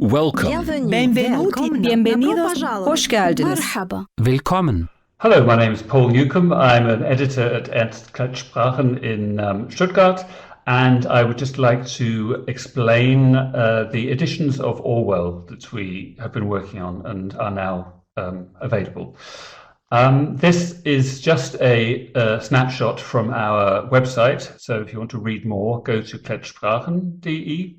Welcome. Benvenuti, bienvenidos, hoş geldiniz. Willkommen. Hello, my name is Paul Newcomb. I'm an editor at Ernst Sprachen in Stuttgart, and I would just like to explain the editions of Orwell that we have been working on and are now available. This is just a snapshot from our website, so if you want to read more, go to klettsprachen.de.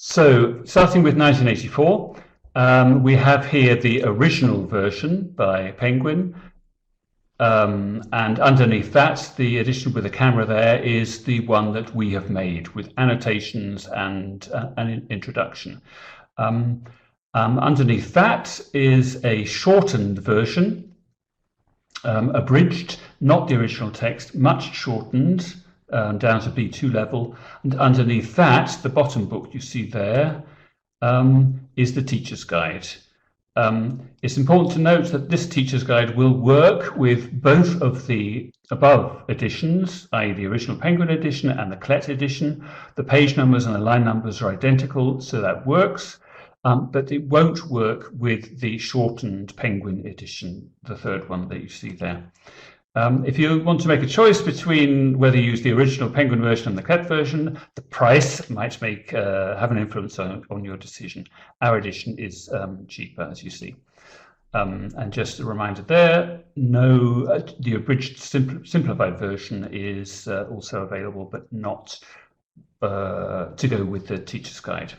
So, starting with 1984, we have here the original version by Penguin, and underneath that, the edition with the camera there is the one that we have made with annotations and an introduction. Underneath that is a shortened version, abridged, not the original text, much shortened, down to B2 level, and underneath that, the bottom book you see there, is the teacher's guide. It's important to note that this teacher's guide will work with both of the above editions, i.e. the original Penguin edition and the Klett edition. The page numbers and the line numbers are identical, so that works, but it won't work with the shortened Penguin edition, the third one that you see there. If you want to make a choice between whether you use the original Penguin version and the Klett version, the price might have an influence on your decision. Our edition is cheaper, as you see. And just a reminder there, the abridged simplified version is also available, but not to go with the teacher's guide.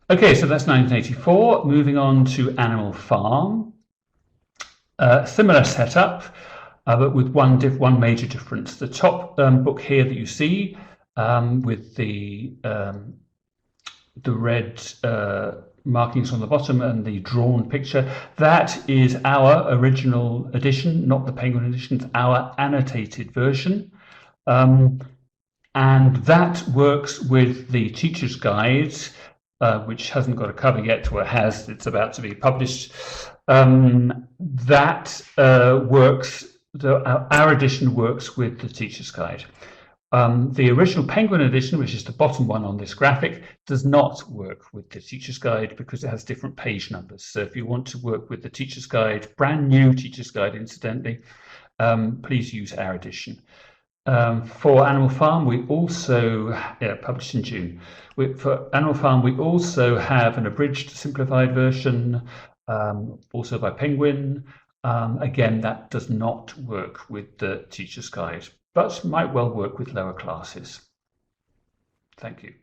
Okay, so that's 1984. Moving on to Animal Farm. Similar setup. But with one major difference. The top book here that you see with the red markings on the bottom and the drawn picture, that is our original edition, not the Penguin edition, it's our annotated version. And that works with the teacher's guide, which hasn't got a cover yet, or has, it's about to be published. That works. Our edition works with the teacher's guide. The original Penguin edition, which is the bottom one on this graphic, does not work with the teacher's guide because it has different page numbers. So if you want to work with the teacher's guide, brand new teacher's guide incidentally, please use our edition. For Animal Farm, we also, published in June. For Animal Farm, we also have an abridged simplified version, also by Penguin. Again, that does not work with the teacher's guide, but might well work with lower classes. Thank you.